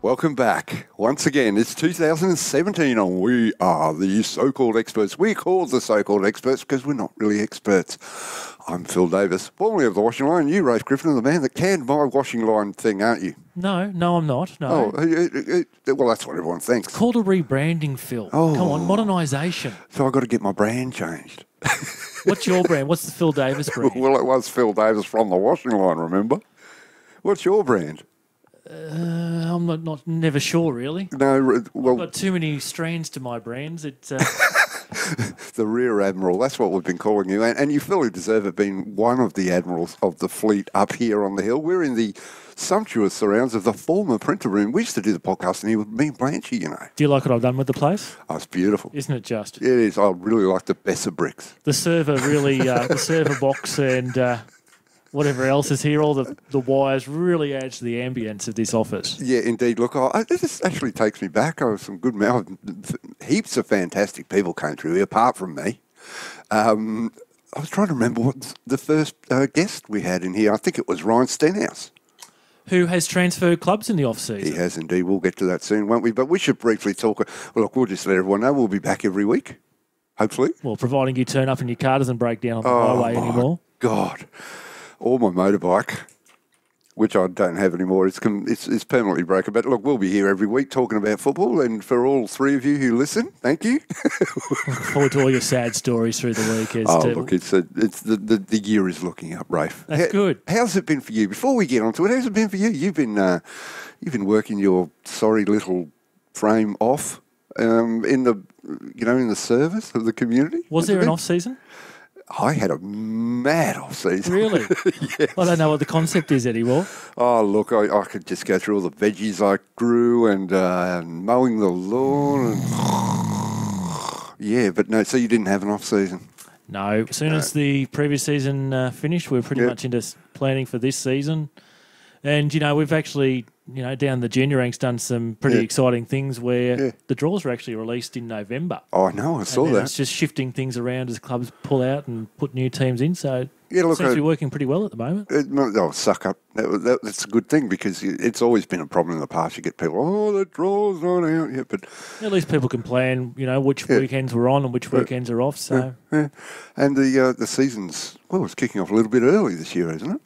Welcome back. Once again, it's 2017 and we are the so-called experts. We're called the so-called experts because we're not really experts. I'm Phil Davis, formerly of the washing line. You, Rafe Griffin, are the man that canned my washing line thing, aren't you? No, I'm not. No. Oh, well, that's what everyone thinks. It's called a rebranding, Phil. Oh. Come on, modernisation. So I've got to get my brand changed. What's your brand? What's the Phil Davis brand? Well, it was Phil Davis from the washing line, remember? What's your brand? I'm not never sure, really. No, well... I've got too many strands to my brands. It's the Rear Admiral, that's what we've been calling you. And you fully deserve it, being one of the admirals of the fleet up here on the hill. We're in the sumptuous surrounds of the former printer room. We used to do the podcast in here with me and Blanchy, you know. Do you like what I've done with the place? Oh, it's beautiful. Isn't it just? It is. I really like the Besser bricks. The server really, the server box and... whatever else is here, all the wires really add to the ambience of this office. Yeah, indeed. Look, this actually takes me back. I was some good heaps of fantastic people came through here, apart from me. I was trying to remember what the first guest we had in here. I think it was Ryan Stenhouse. Who has transferred clubs in the off-season. He has indeed. We'll get to that soon, won't we? But we should briefly talk. Well, look, we'll just let everyone know we'll be back every week, hopefully. Well, providing you turn up and your car doesn't break down on the highway anymore. God. Or my motorbike, which I don't have anymore. It's permanently broken. But look, we'll be here every week talking about football. And for all three of you who listen, thank you. Look forward to all your sad stories through the week. Look, the year is looking up, Rafe. That's good. How's it been for you? Before we get onto it, how's it been for you? You've been working your sorry little frame off in the service of the community. Was there an off season? I had a mad off-season. Really? Yes. I don't know what the concept is anymore. Oh, look, I could just go through all the veggies I grew and mowing the lawn. Yeah, but no, so you didn't have an off-season? No. As soon as the previous season finished, we were pretty much into planning for this season. And, we've actually... down the junior ranks, done some pretty exciting things where the draws were actually released in November. Oh, I know, I saw that. It's just shifting things around as clubs pull out and put new teams in. So it seems to be working pretty well at the moment. Suck up. That's a good thing because it's always been a problem in the past. You get people, the draw's not out yet. But at least people can plan, which weekends we're on and which weekends are off. So And the season's, it's kicking off a little bit early this year, isn't it?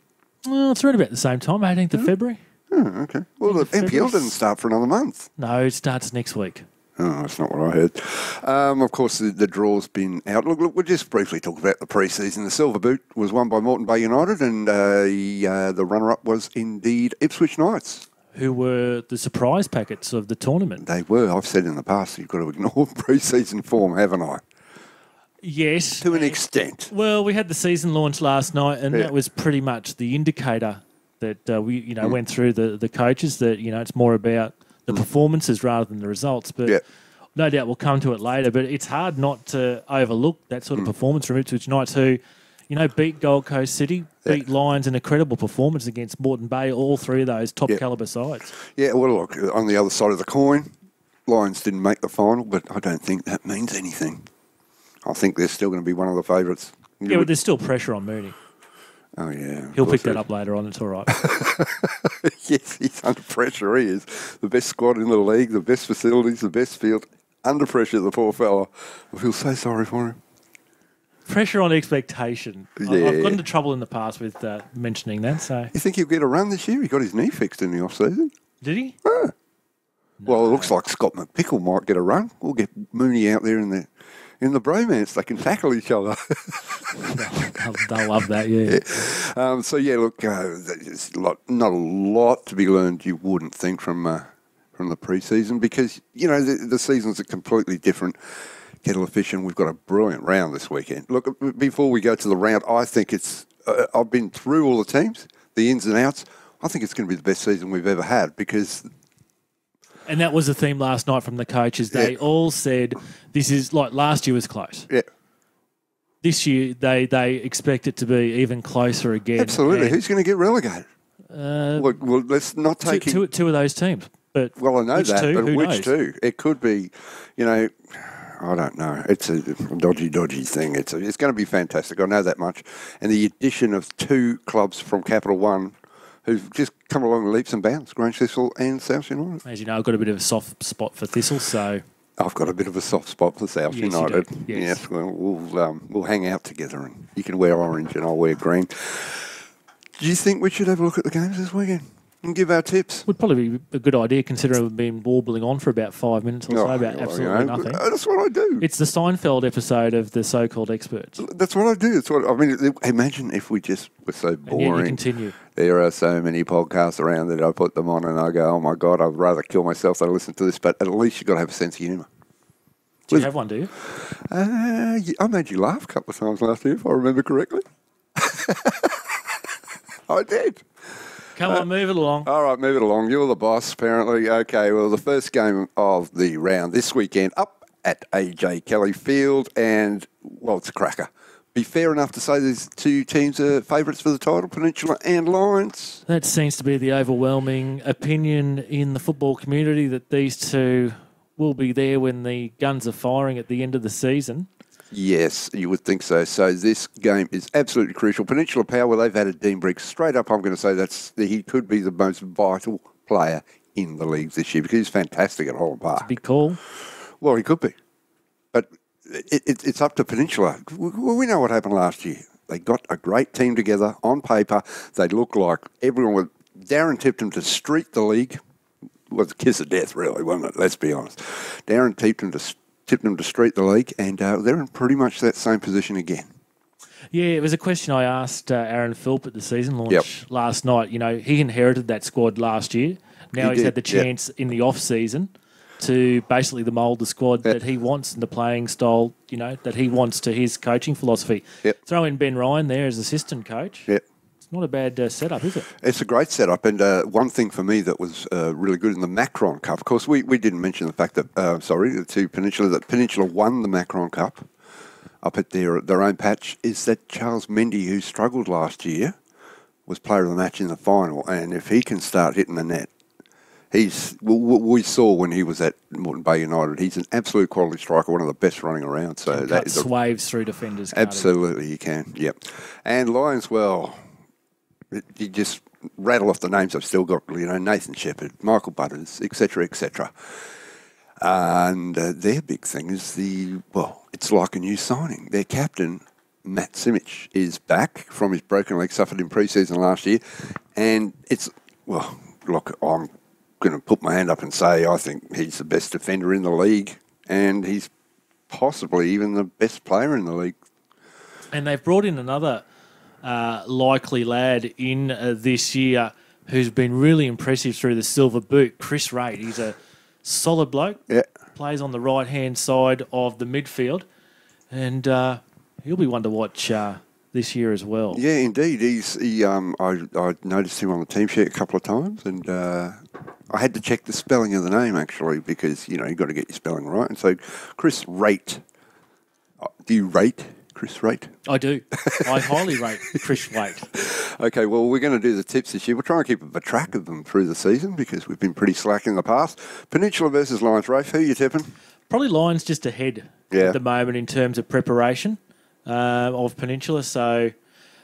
Well, it's around about the same time, 18th of February. Oh, okay. Well, the NPL didn't start for another month. No, it starts next week. Oh, that's not what I heard. Of course, the draw's been out. Look, we'll just briefly talk about the pre-season. The Silver Boot was won by Moreton Bay United, and the runner-up was indeed Ipswich Knights. Who were the surprise packets of the tournament. They were. I've said in the past, you've got to ignore pre-season form, haven't I? Yes. To an extent. Well, we had the season launch last night, and that was pretty much the indicator that we went through the coaches that it's more about the performances rather than the results. But no doubt we'll come to it later. But it's hard not to overlook that sort of performance from Ipswich Knights, who beat Gold Coast City, beat Lions in a credible performance against Moreton Bay. All three of those top calibre sides. Yeah. Well, look, on the other side of the coin, Lions didn't make the final, but I don't think that means anything. I think they're still going to be one of the favourites. Yeah, but there's still pressure on Mooney. Oh, yeah. He'll pick that up later on. It's all right. Yes, he's under pressure. He is. The best squad in the league, the best facilities, the best field. Under pressure, the poor fella. I feel so sorry for him. Pressure on expectation. Yeah. I've got into trouble in the past with mentioning that. So you think he'll get a run this year? He got his knee fixed in the off-season. Did he? Yeah. No. Well, it looks like Scott McPickle might get a run. We'll get Mooney out there in the bromance. They can tackle each other. They'll love that, yeah. Look, there's not a lot to be learned, you wouldn't think, from the pre-season because, the seasons are completely different. Kettle of fish, and we've got a brilliant round this weekend. Look, before we go to the round, I think I've been through all the teams, the ins and outs. I think it's going to be the best season we've ever had because... And that was the theme last night from the coaches. They all said this is like last year was close. Yeah. This year they expect it to be even closer again. Absolutely. Who's going to get relegated? Well, let's not take two of those teams. But well, I know which that, two? but Who which knows? two? It could be, I don't know. It's a dodgy thing. It's going to be fantastic. I know that much. And the addition of two clubs from Capital One who've just come along leaps and bounds, Grange Thistle and South United. As you know, I've got a bit of a soft spot for Thistle, so... I've got a bit of a soft spot for South United. Yes. Well, we'll hang out together, and you can wear orange and I'll wear green. Do you think we should have a look at the games this weekend and give our tips? Would probably be a good idea, considering we've been warbling on for about 5 minutes or so about absolutely nothing. That's what I do. It's the Seinfeld episode of the so-called Xperts. That's what I do. Imagine if we just were so boring. And yet you continue. There are so many podcasts around that I put them on and I go, oh my God, I'd rather kill myself than listen to this. But at least you've got to have a sense of humour. Do you have one, do you? I made you laugh a couple of times last year, if I remember correctly. I did. Come on, move it along. All right, move it along. You're the boss, apparently. Okay, well, the first game of the round this weekend up at AJ Kelly Field, and, well, it's a cracker. Be fair enough to say these two teams are favourites for the title, Peninsula and Lions? That seems to be the overwhelming opinion in the football community, that these two will be there when the guns are firing at the end of the season. Yes, you would think so. So this game is absolutely crucial. Peninsula Power, they've added Dean Briggs. Straight up, I'm going to say he could be the most vital player in the league this year because he's fantastic at Holland Park. It's a big call. Well, he could be. But it's up to Peninsula. We know what happened last year. They got a great team together on paper. They looked like everyone. Darren tipped them to streak the league. It was a kiss of death, really, wasn't it? Let's be honest. Darren tipped them to streak the league, and they're in pretty much that same position again. Yeah, it was a question I asked Aaron Philp at the season launch last night. He inherited that squad last year. Now he's had the chance in the off-season to basically mould the squad that he wants and the playing style, that he wants to his coaching philosophy. Throw in Ben Ryan there as assistant coach. Not a bad setup, is it? It's a great setup, and one thing for me that was really good in the Macron Cup, of course, we didn't mention the fact that, that Peninsula won the Macron Cup up at their own patch, is that Charles Mendy, who struggled last year, was player of the match in the final, and if he can start hitting the net, we saw when he was at Moreton Bay United, he's an absolute quality striker, one of the best running around. So that swaves through defenders. Absolutely, you can, And Lions, well... You just rattle off the names I've still got, Nathan Shepherd, Michael Butters, etc., etc. And their big thing is it's like a new signing. Their captain, Matt Simic, is back from his broken leg suffered in pre-season last year. And I'm going to put my hand up and say I think he's the best defender in the league, and he's possibly even the best player in the league. And they've brought in another... likely lad in this year who's been really impressive through the silver boot, Chris Raitt. He's a solid bloke. Plays on the right-hand side of the midfield, and he'll be one to watch this year as well. Yeah, indeed. I noticed him on the team sheet a couple of times, and I had to check the spelling of the name, actually, because, you've got to get your spelling right. And so Chris Raitt. Do you rate Chris Raitt? I do. I highly rate Chris Raitt. Okay, well, we're going to do the tips this year. We'll try and keep a track of them through the season because we've been pretty slack in the past. Peninsula versus Lions. Rafe, who are you tipping? Probably Lions just ahead at the moment in terms of preparation of Peninsula. So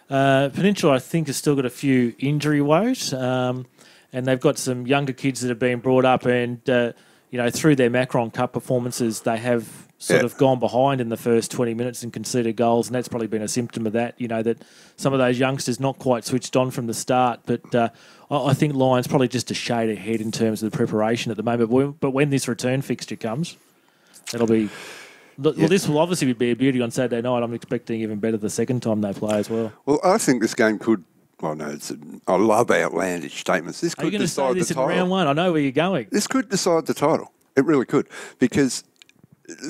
Peninsula, I think, has still got a few injury woes, and they've got some younger kids that have been brought up and, through their Macron Cup performances, they have sort of gone behind in the first 20 minutes and conceded goals, and that's probably been a symptom of that, that some of those youngsters not quite switched on from the start. But I think Lions probably just a shade ahead in terms of the preparation at the moment. But when this return fixture comes, it'll be... Well, this will obviously be a beauty on Saturday night. I'm expecting even better the second time they play as well. Well, I think this game could... Well, no, I love outlandish statements. This could decide the title. Are you going to say this in round one? I know where you're going. This could decide the title. It really could. Because...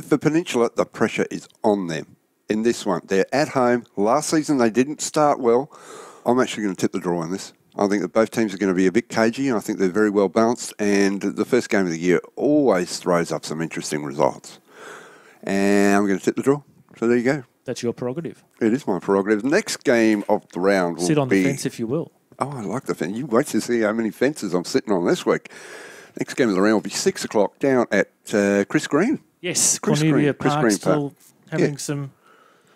for Peninsula, the pressure is on them in this one. They're at home. Last season, they didn't start well. I'm actually going to tip the draw on this. I think that both teams are going to be a bit cagey, and I think they're very well balanced. And the first game of the year always throws up some interesting results. And I'm going to tip the draw. So there you go. That's your prerogative. It is my prerogative. Next game of the round will be... Sit on the fence if you will. Oh, I like the fence. You wait to see how many fences I'm sitting on this week. Next game of the round will be 6 o'clock down at Chris Green. Yes, Chris Cornelia Green, Park still having some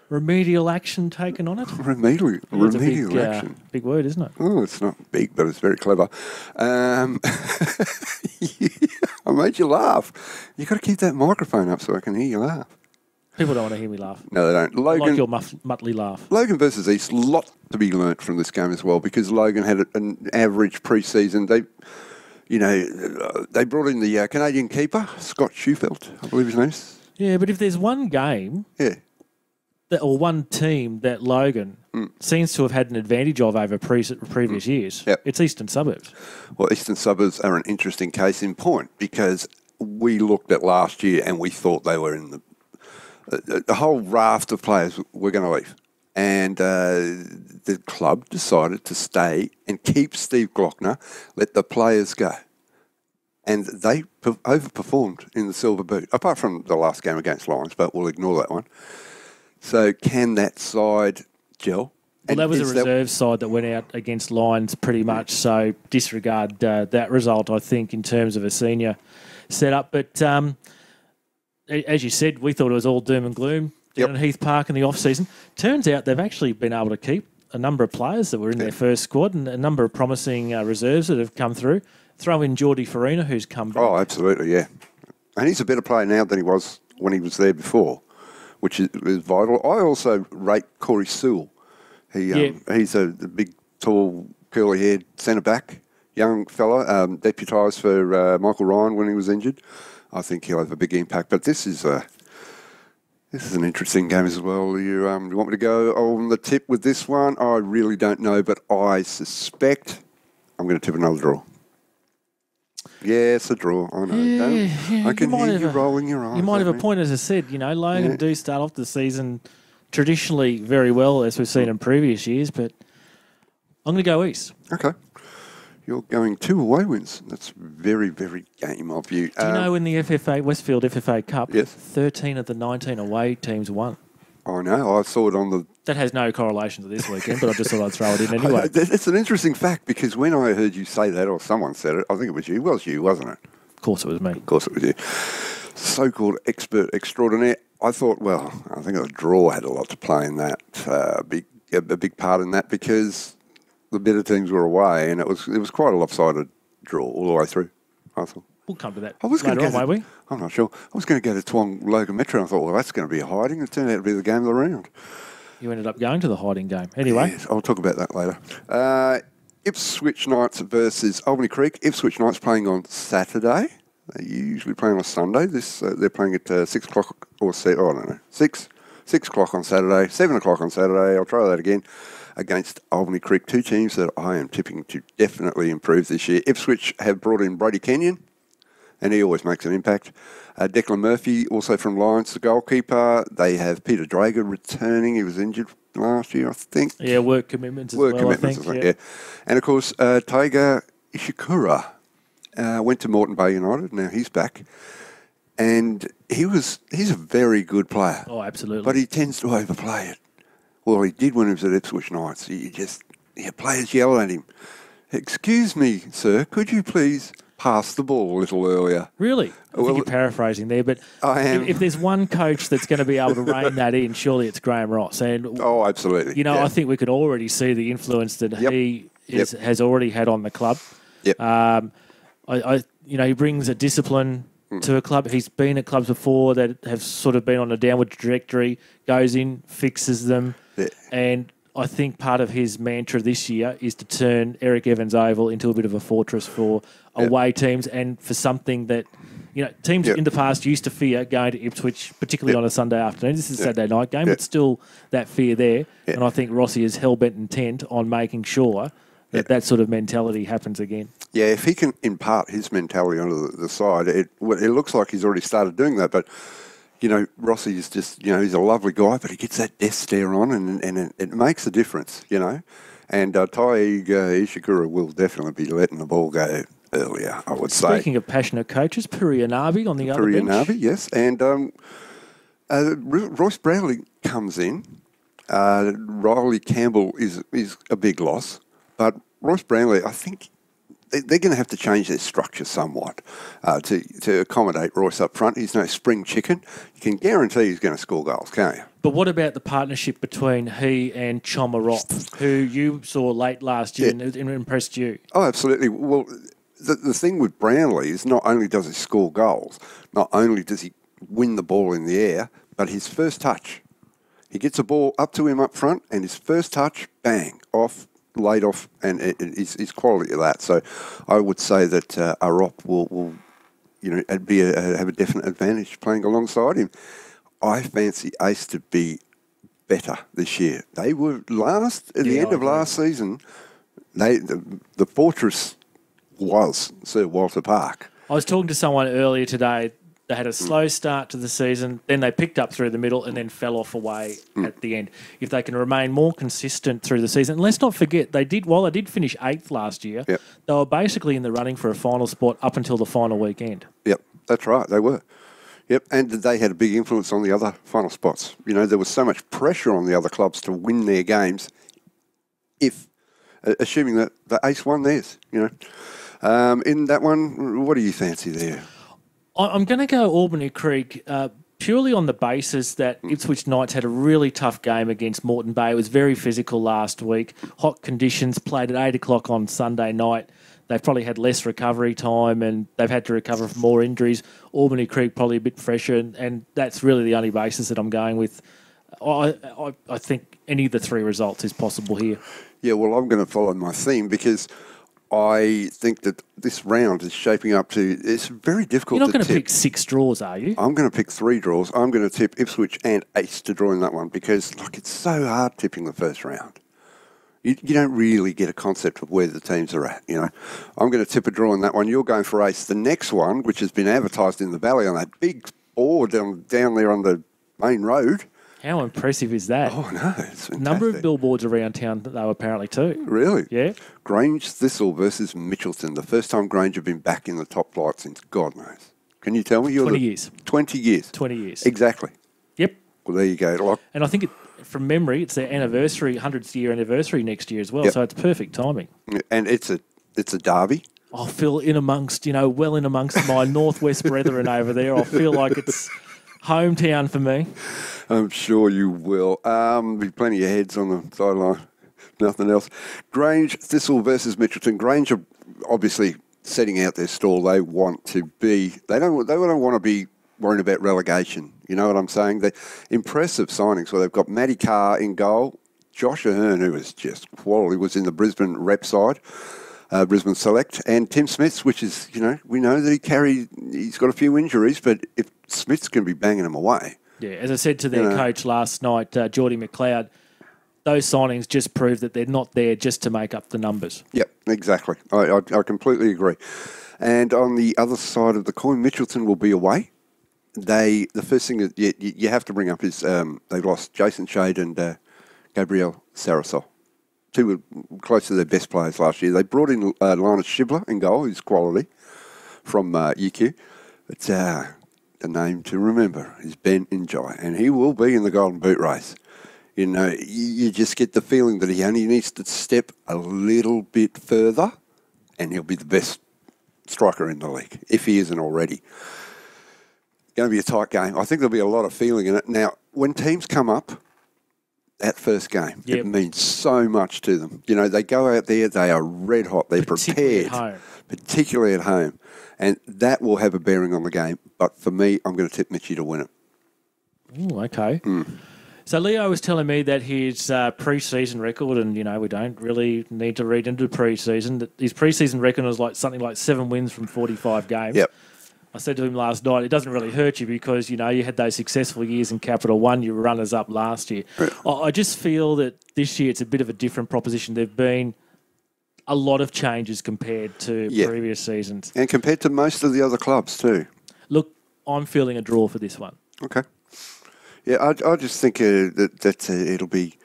remedial action taken on it. Remedial action. Big word, isn't it? Oh, it's not big, but it's very clever. I made you laugh. You've got to keep that microphone up so I can hear you laugh. People don't want to hear me laugh. No, they don't. I like your muttly laugh. Logan versus East, a lot to be learnt from this game as well, because Logan had an average pre-season. They brought in the Canadian keeper, Scott Schufelt, I believe his name is. Yeah, but if there's one game... Yeah. Or one team that Logan seems to have had an advantage of over previous years, it's Eastern Suburbs. Well, Eastern Suburbs are an interesting case in point, because we looked at last year and we thought they were in the whole raft of players were going to leave. And the club decided to stay and keep Steve Glockner, let the players go. And they overperformed in the Silver Boot, apart from the last game against Lions, but we'll ignore that one. So can that side gel? Well, that was a reserve side that went out against Lions pretty much, so disregard that result, I think, in terms of a senior setup. But as you said, we thought it was all doom and gloom down at Heath Park in the off-season. Turns out they've actually been able to keep a number of players that were in their first squad and a number of promising reserves that have come through. Throw in Geordie Farina, who's come back. Oh, absolutely, yeah. And he's a better player now than he was when he was there before, which is vital. I also rate Corey Sewell. He's a big, tall, curly-haired centre-back, young fella, deputised for Michael Ryan when he was injured. I think he'll have a big impact. But this is an interesting game as well. You want me to go on the tip with this one? I really don't know, but I suspect I'm going to tip another draw. Yeah, it's a draw. I know. I can hear you rolling your eyes. You might have a point, as I said. Logan do start off the season traditionally very well, as we've seen in previous years, but I'm going to go East. Okay. You're going 2 away wins. That's very, very game of you. Do you know in the Westfield FFA Cup, 13 of the 19 away teams won? I know. I saw it on the... That has no correlation to this weekend, but I just thought I'd throw it in anyway. It's an interesting fact, because when I heard you say that, or someone said it, I think it was you. It was you, wasn't it? Of course it was me. Of course it was you. So-called expert extraordinaire. I thought, well, I think a draw had a lot to play in that, a big part in that, because the better teams were away, and it was quite a lopsided draw all the way through, I thought. We'll come to that later on, won't we? I'm not sure. I was going to go to Tuong Logan Metro, and I thought, well, that's going to be a hiding. It turned out to be the game of the round. You ended up going to the hiding game. Anyway. Yes, I'll talk about that later. Ipswich Knights versus Albany Creek. Ipswich Knights playing on Saturday. They usually play on a Sunday. They're playing at 6 o'clock or 6 o'clock on Saturday, 7 o'clock on Saturday. I'll try that again against Albany Creek, 2 teams that I am tipping to definitely improve this year. Ipswich have brought in Brody Kenyon, and he always makes an impact. Declan Murphy, also from Lions, the goalkeeper. They have Peter Drager returning. He was injured last year, I think. Yeah, work commitments as well, I think. Yeah. And, of course, Taiga Ishikura went to Moreton Bay United. Now he's back. And he's a very good player. Oh, absolutely. But he tends to overplay it. Well, he did when he was at Ipswich Knights. Players yell at him. Excuse me, sir, could you please pass the ball a little earlier? Really? I think you're paraphrasing there, but I am. If there's one coach that's going to be able to rein that in, surely it's Graham Ross. And absolutely. I think we could already see the influence that he has already had on the club. Yep. He brings a discipline to a club. He's been at clubs before that have sort of been on a downward trajectory, goes in, fixes them, and I think part of his mantra this year is to turn Eric Evans Oval into a bit of a fortress for away teams, and for something that teams in the past used to fear going to Ipswich, particularly on a Sunday afternoon. This is a Saturday night game, but still that fear there. And I think Rossi is hell-bent intent on making sure that sort of mentality happens again. Yeah, if he can impart his mentality onto the side, it looks like he's already started doing that, but... Rossi is just, he's a lovely guy, but he gets that death stare on, and it makes a difference, And Taiga Ishikura will definitely be letting the ball go earlier, I would say. Speaking of passionate coaches, Purianabi on the other bench. Purianabi, yes. And Royce Brownlee comes in. Riley Campbell is a big loss, but Royce Brownlee, I think they're going to have to change their structure somewhat to accommodate Royce up front. He's no spring chicken. You can guarantee he's going to score goals, can't you? But what about the partnership between he and Chomarop, who you saw late last year and impressed you? Oh, absolutely. Well, the thing with Brownlee is not only does he score goals, not only does he win the ball in the air, but his first touch. He gets a ball up to him up front, and his first touch, bang, off, laid off, and he's quality of that. So I would say that Arop will have a definite advantage playing alongside him. I fancy Ace to be better this year. They were at the end of last season, the fortress was Sir Walter Park. I was talking to someone earlier today. They had a slow start to the season, then they picked up through the middle and then fell off away at the end. If they can remain more consistent through the season, and let's not forget, while they did finish 8th last year, they were basically in the running for a final spot up until the final weekend. Yep, that's right, they were. Yep, and they had a big influence on the other final spots. You know, there was so much pressure on the other clubs to win their games, assuming that the Ace won theirs, you know. In that one, what do you fancy there? I'm going to go Albany Creek purely on the basis that Ipswich Knights had a really tough game against Moreton Bay. It was very physical last week. Hot conditions, played at 8 o'clock on Sunday night. They've probably had less recovery time and they've had to recover from more injuries. Albany Creek probably a bit fresher, and that's really the only basis that I'm going with. I think any of the three results is possible here. Yeah, well, I'm going to follow my theme because I think that this round is shaping up to... It's very difficult to tip. You're not going to pick 6 draws, are you? I'm going to pick 3 draws. I'm going to tip Ipswich and Ace to draw in that one because, it's so hard tipping the first round. You don't really get a concept of where the teams are at, you know. I'm going to tip a draw in that one. You're going for Ace. The next one, which has been advertised in the Valley on that big board down there on the main road... How impressive is that? Oh, no, it's fantastic. Number of billboards around town, though, apparently, too. Really? Yeah. Grange Thistle versus Mitchelton. The first time Grange have been back in the top flight since God knows. Can you tell me? 20 years. 20 years. 20 years. Exactly. Yep. Well, there you go. And I think, from memory, it's their anniversary, 100th year anniversary next year as well, so it's perfect timing. And it's a derby. I'll feel well in amongst my northwest brethren over there. I feel like it's hometown for me. I'm sure you will. Be plenty of heads on the sideline. Nothing else. Grange Thistle versus Mitchelton. Grange are obviously setting out their stall. They want to be. They don't want to be worrying about relegation. You know what I'm saying? They're impressive signings. Well, they've got Matty Carr in goal. Josh Ahern, who is just quality, was in the Brisbane rep side. Brisbane Select, and Tim Smiths, which is, we know that he's got a few injuries, but if Smiths can be banging them away. Yeah, as I said to their coach last night, Geordie McLeod, those signings just prove that they're not there just to make up the numbers. Yep, exactly. I completely agree. And on the other side of the coin, Mitchelton will be away. The first thing that you have to bring up is they lost Jason Shade and Gabriel Sarasol. 2 were close to their best players last year. They brought in Linus Shibler in goal, who's quality, from UQ. But the name to remember is Ben Njai, and he will be in the Golden Boot race. You just get the feeling that he only needs to step a little bit further, and he'll be the best striker in the league, if he isn't already. Going to be a tight game. I think there'll be a lot of feeling in it. Now, when teams come up, that first game, it means so much to them. They go out there, they are red hot, they're prepared, particularly at home. And that will have a bearing on the game. But for me, I'm going to tip Mitchie to win it. Ooh, okay. So Leo was telling me that his pre-season record, and, we don't really need to read into pre-season, that his pre-season record was something like 7 wins from 45 games. Yep. I said to him last night, it doesn't really hurt you because, you had those successful years in Capital One. You were runners-up last year. I just feel that this year it's a bit of a different proposition. There have been a lot of changes compared to previous seasons. And compared to most of the other clubs too. Look, I'm feeling a draw for this one. Okay. Yeah, I just think that it'll be...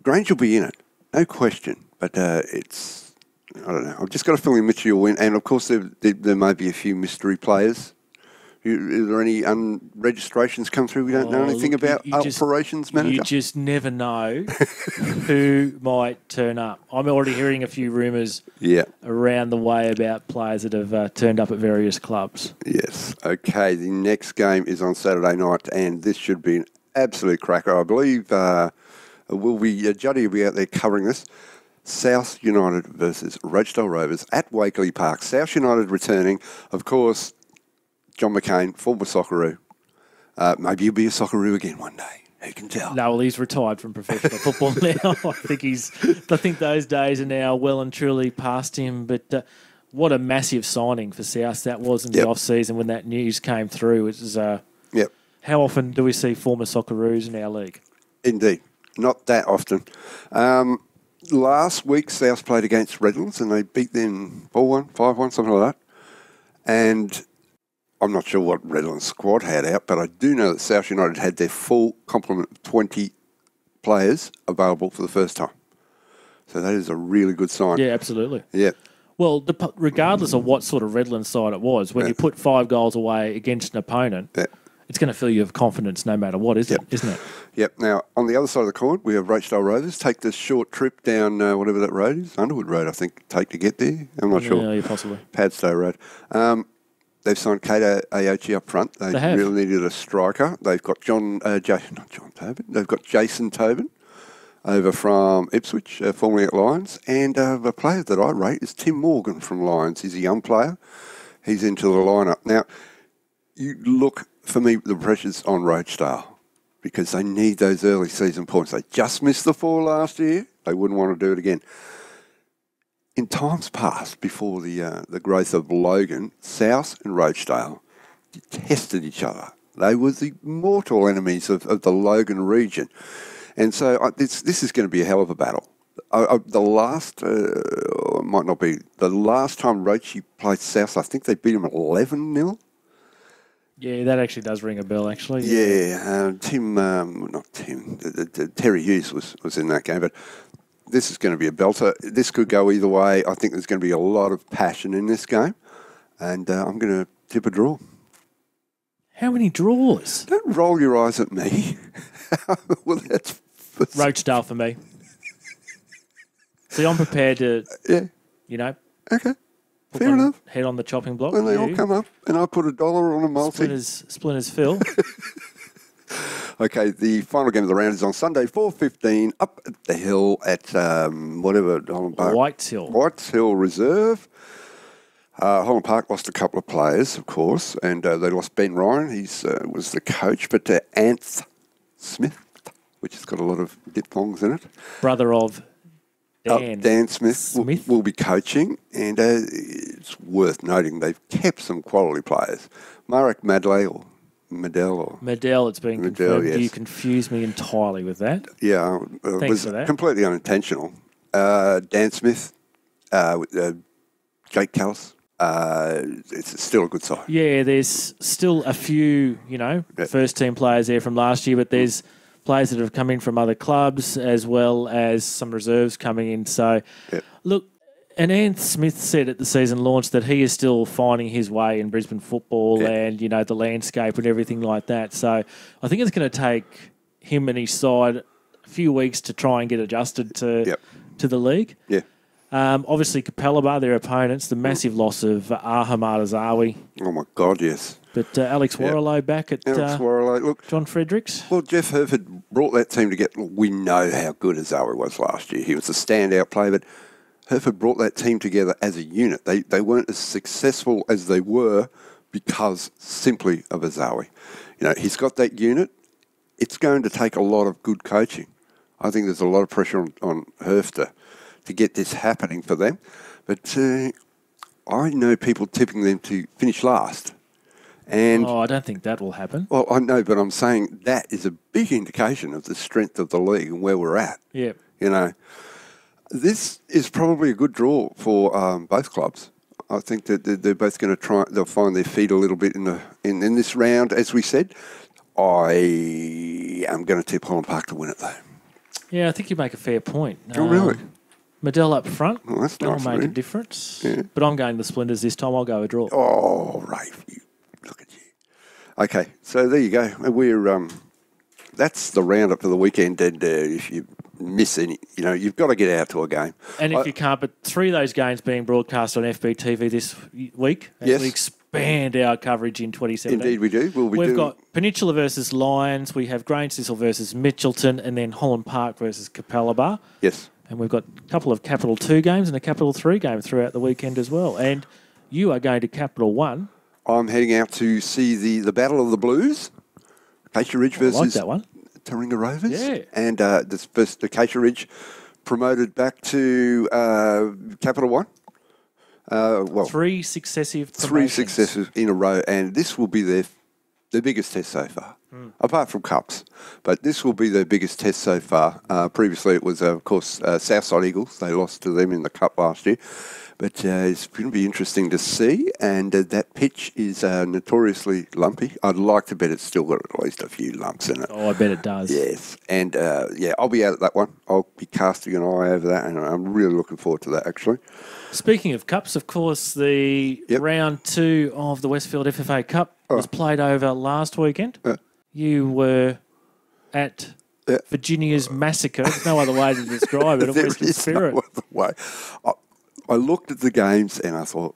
Grange will be in it, no question. But it's... I don't know. I've just got a feeling Mitchell will win. And, of course, there may be a few mystery players Is there any registrations come through we don't know anything about? Operations manager? You just never know who might turn up. I'm already hearing a few rumours around the way about players that have turned up at various clubs. Yes. Okay, the next game is on Saturday night, and this should be an absolute cracker. I believe Juddy will be out there covering this. South United versus Rochedale Rovers at Wakeley Park. South United returning, of course, John McCain, former Socceroo. Maybe he'll be a Socceroo again one day. Who can tell? No, well, he's retired from professional football now. I think those days are now well and truly past him. But what a massive signing for South that was in the off-season when that news came through. It was, how often do we see former Socceroos in our league? Indeed. Not that often. Last week, South played against Redlands and they beat them 4-1, 5-1, something like that. And I'm not sure what Redlands squad had out, but I do know that South United had their full complement of 20 players available for the first time. So that is a really good sign. Yeah, absolutely. Yeah. Well, regardless of what sort of Redlands side it was, when you put 5 goals away against an opponent, it's going to fill you with confidence no matter what, isn't it? Yep. Now, on the other side of the coin, we have Rochedale Rovers take this short trip down whatever that road is, Underwood Road, I think, take to get there. I'm not sure. Yeah, possibly. Padstow Road. They've signed Kato Aochi up front. They really needed a striker. They've got They've got Jason Tobin over from Ipswich, formerly at Lions. And a player that I rate is Tim Morgan from Lions. He's a young player. He's into the lineup. Now, you look, for me, the pressure's on Rochedale because they need those early season points. They just missed the 4 last year. They wouldn't want to do it again. In times past, before the growth of Logan, South and Rochedale detested each other. They were the mortal enemies of the Logan region. And so this is going to be a hell of a battle. The last time Roche played South, I think they beat them 11-0. Yeah, that actually does ring a bell, actually. Yeah, Terry Hughes was in that game, but this is going to be a belter. This could go either way. I think there's going to be a lot of passion in this game, and I'm going to tip a draw. How many draws? Don't roll your eyes at me. Well, that's Rochedale for me. See, I'm prepared to, okay. Fair enough. Head on the chopping block. When they all come up, and I put $1 on a multi. Splinters Phil. Okay, the final game of the round is on Sunday, 4:15, up at the hill at Holland Park. Whites Hill Reserve. Holland Park lost a couple of players, of course, and they lost Ben Ryan. He was the coach, but Anth Smith, which has got a lot of diphthongs in it. Brother of Dan Smith will be coaching, and it's worth noting they've kept some quality players. Marek Medell, it's been confirmed. Yes. You confused me entirely with that. Yeah, it was completely unintentional. Dan Smith, Jake Callis. It's still a good side. Yeah, there's still a few, first-team players there from last year, but there's players that have come in from other clubs as well as some reserves coming in. So, look, and Anth Smith said at the season launch that he is still finding his way in Brisbane football and, the landscape and everything like that. So I think it's going to take him and his side a few weeks to try and get adjusted to the league. Yeah. Obviously, Capalaba, their opponents, the massive loss of Ahmad Azawi. Oh, my God, yes. But Alex Warrilow back at John Fredericks. Well, Jeff Herford brought that team together. We know how good Azawi was last year. He was a standout player, but Herford brought that team together as a unit. They weren't as successful as they were because simply of Azawi. He's got that unit. It's going to take a lot of good coaching. I think there's a lot of pressure on Herf to get this happening for them. But I know people tipping them to finish last. And I don't think that will happen. Well, I know, but I'm saying that is a big indication of the strength of the league and where we're at. Yeah. This is probably a good draw for both clubs. I think that they're both going to they'll find their feet a little bit in this round. As we said, I am going to tip Holland Park to win it, though. Yeah, I think you make a fair point. Oh, really? Medell up front. Well, that'll make a difference. Yeah. But I'm going the Splinters this time. I'll go a draw. Oh, Rafe, look at you. Okay, so there you go. We're that's the roundup for the weekend. And if you miss any, you've got to get out to a game. And if you can't, but 3 of those games being broadcast on FBTV this week. Yes. We expand our coverage in 2017. Indeed, we do. We've got Peninsula versus Lions. We have Grange Thistle versus Mitchelton, and then Holland Park versus Capalaba. Yes. And we've got a couple of Capital 2 games and a Capital 3 game throughout the weekend as well. And you are going to Capital 1. I'm heading out to see the Battle of the Blues, Acacia Ridge versus I like that one. Taringa Rovers. Yeah. And this first Acacia Ridge promoted back to Capital 1. 3 successive promotions. 3 successive in a row, and this will be their biggest test so far, apart from Cups. But this will be their biggest test so far. Previously it was, of course, Southside Eagles. They lost to them in the Cup last year. But it's going to be interesting to see, and that pitch is notoriously lumpy. I'd like to bet it's still got at least a few lumps in it. Oh, I bet it does. Yes, and I'll be out at that one. I'll be casting an eye over that, and I'm really looking forward to that, actually. Speaking of Cups, of course, the round 2 of the Westfield FFA Cup was played over last weekend. You were at Virginia's massacre. There's no other way to describe it. A Western Spirit. No other way. I looked at the games and I thought,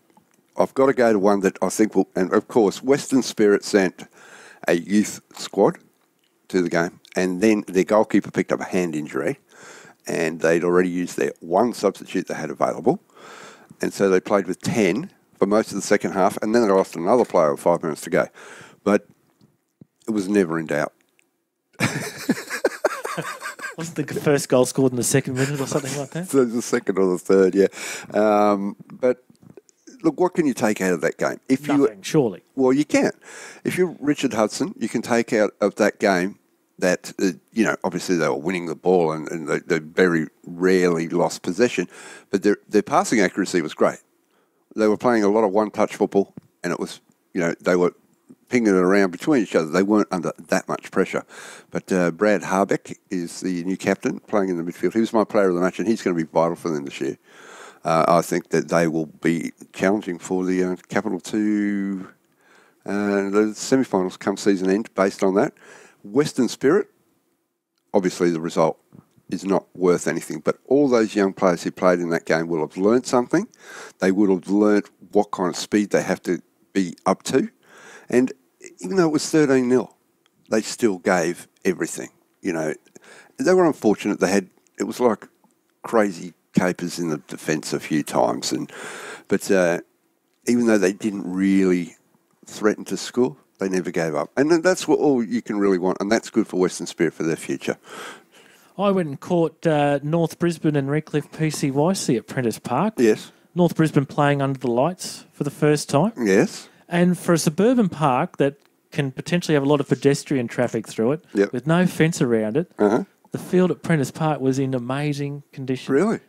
I've got to go to one that I think will... And, of course, Western Spirit sent a youth squad to the game, and then their goalkeeper picked up a hand injury, and they'd already used their one substitute they had available, and so they played with 10 for most of the second half, and then they lost another player with 5 minutes to go. But it was never in doubt. Wasn't the first goal scored in the second minute or something like that? So the second or the third, yeah. But look, what can you take out of that game? Nothing, surely. Well, you can. If you're Richard Hudson, you can take out of that game that, obviously they were winning the ball and they very rarely lost possession, but their passing accuracy was great. They were playing a lot of one-touch football, and it was, they were pinging it around between each other. They weren't under that much pressure. But Brad Harbeck is the new captain playing in the midfield. He was my player of the match, and he's going to be vital for them this year. I think that they will be challenging for the Capital 2 the semi-finals come season end based on that. Western Spirit, obviously the result is not worth anything, but all those young players who played in that game will have learnt something. They would have learnt what kind of speed they have to be up to. And even though it was 13-0, they still gave everything. They were unfortunate. It was like crazy capers in the defence a few times, but even though they didn't really threaten to score, they never gave up. And that's all you can really want, and that's good for Western Spirit for their future. I went and caught North Brisbane and Redcliffe PCYC at Prentice Park. Yes. North Brisbane playing under the lights for the first time. Yes. And for a suburban park that can potentially have a lot of pedestrian traffic through it, with no fence around it, the field at Prentice Park was in amazing condition. Really?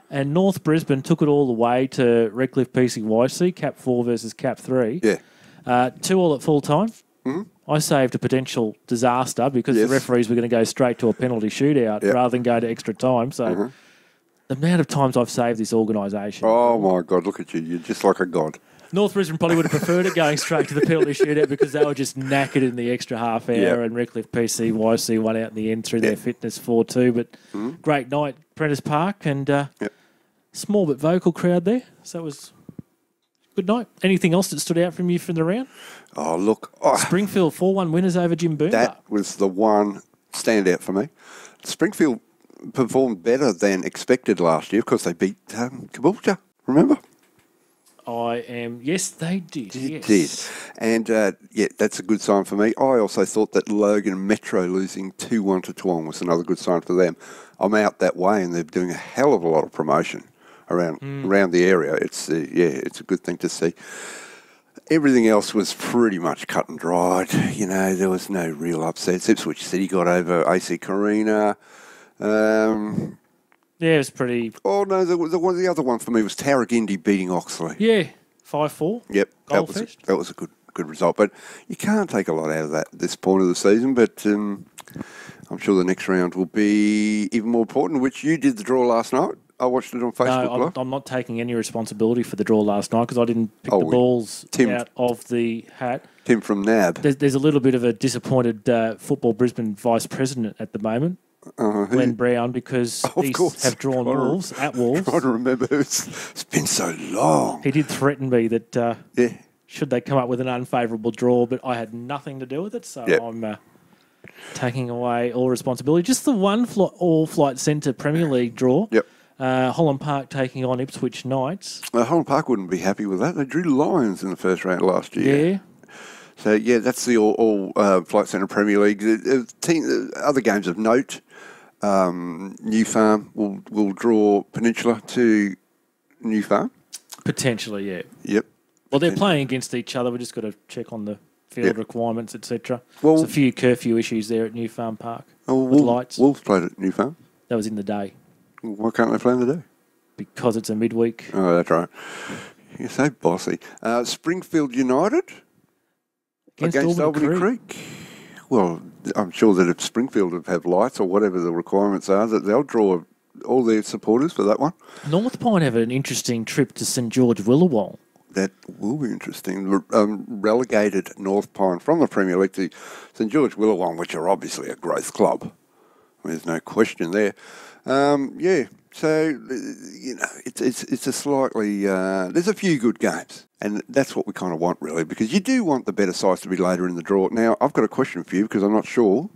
And North Brisbane took it all the way to Redcliffe PCYC, Cap 4 versus Cap 3. Yeah. 2-2 at full time. Mm-hmm. I saved a potential disaster because the referees were going to go straight to a penalty shootout rather than go to extra time. So the amount of times I've saved this organisation. Oh, my God, look at you. You're just like a god. North Brisbane probably would have preferred it going straight to the penalty shootout because they were just knackered in the extra half hour, and Redcliffe PCYC won out in the end through their fitness 4-2. But great night, Prentice Park, and small but vocal crowd there. So it was a good night. Anything else that stood out from you from the round? Oh, look. Springfield 4-1 winners over Jim Boomba. That was the one standout for me. Springfield performed better than expected last year because they beat Caboolture, remember? Yes, they did. They did. And, that's a good sign for me. I also thought that Logan Metro losing 2-1 to Toowong was another good sign for them. I'm out that way, and they're doing a hell of a lot of promotion around the area. It's a good thing to see. Everything else was pretty much cut and dried. There was no real upsets. Ipswich City got over AC Carina. Yeah, it was pretty... Oh, no, the other one for me was Tarragindi beating Oxley. Yeah, 5-4. Yep, that was a good result. But you can't take a lot out of that at this point of the season, but I'm sure the next round will be even more important, which you did the draw last night. I watched it on Facebook No, Live. I'm not taking any responsibility for the draw last night because I didn't pick the balls out of the hat. Tim from NAB. There's a little bit of a disappointed Football Brisbane vice president at the moment, Glenn Brown, because have drawn Wolves at Wolves. I'm trying to remember. It's been so long. He did threaten me that should they come up with an unfavourable draw, but I had nothing to do with it, so I'm taking away all responsibility. Just the one all-flight centre Premier League draw. Yep. Holland Park taking on Ipswich Knights. Holland Park wouldn't be happy with that. They drew Lions in the first round last year. Yeah. So, that's the all-flight centre Premier League. Other games of note, New Farm will draw Peninsula to New Farm. Potentially, yeah. Yep. Well, they're playing against each other. We've just got to check on the field requirements, etc. Well, there's a few curfew issues there at New Farm Park with lights. Wolves played at New Farm. That was in the day. Why can't they play in the day? Because it's a midweek. Oh, that's right. You're so bossy. Springfield United against Albany Creek. Well, I'm sure that if Springfield have lights or whatever the requirements are, that they'll draw all their supporters for that one. North Pine have an interesting trip to St George Willawong. That will be interesting. Relegated North Pine from the Premier League to St George Willawong, which are obviously a growth club. There's no question there. So, it's a slightly... there's a few good games, and that's what we kind of want, really, because you do want the better sides to be later in the draw. Now, I've got a question for you, because I'm not sure.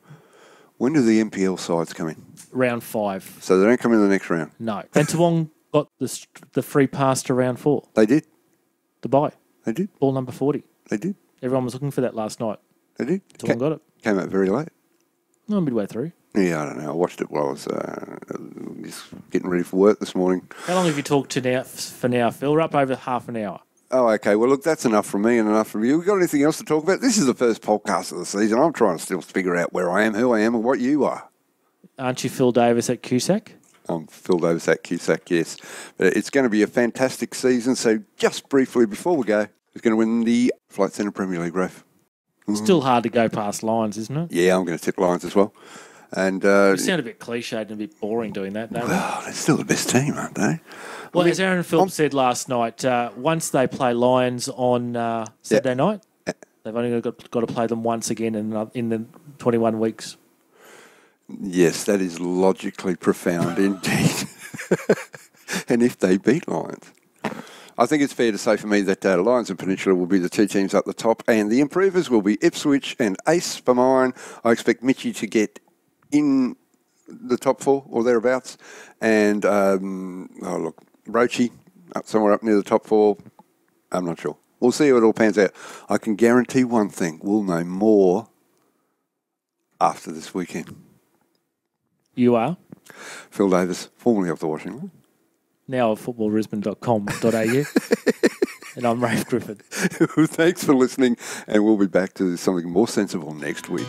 When do the NPL sides come in? Round 5. So they don't come in the next round? No. And Toowong got the free pass to round 4. They did? To buy. They did? Ball number 40. They did? Everyone was looking for that last night. They did? Toowong got it. Came out very late? No, midway through. Yeah, I don't know. I watched it while I was just getting ready for work this morning. How long have you talked for now, Phil? We're up over half an hour. Oh, okay. Well, look, that's enough from me and enough from you. We got anything else to talk about? This is the first podcast of the season. I'm trying to still figure out where I am, who I am, and what you are. Aren't you Phil Davis at Cusack? I'm Phil Davis at Cusack, yes. But it's going to be a fantastic season. So just briefly before we go, who's going to win the Flight Centre Premier League, Rafe? Still hard to go past Lions, isn't it? Yeah, I'm going to tip Lions as well. And you sound a bit cliched and a bit boring doing that, don't well, they're still the best team, aren't they? Well, as Aaron Phillips said last night, once they play Lions on Saturday night, they've only got to play them once again in the 21 weeks. Yes, that is logically profound indeed. And if they beat Lions, I think it's fair to say for me that Lions and Peninsula will be the two teams up the top, and the improvers will be Ipswich and Ace for mine. I expect Mitchie to get in the top 4 or thereabouts, and Roachie somewhere up near the top 4. I'm not sure. We'll see how it all pans out. I can guarantee one thing: we'll know more after this weekend. You are Phil Davis, formerly of the Washing Line, now at footballrisbane.com.au, and I'm Rafe Griffin. Thanks for listening, and we'll be back to something more sensible next week.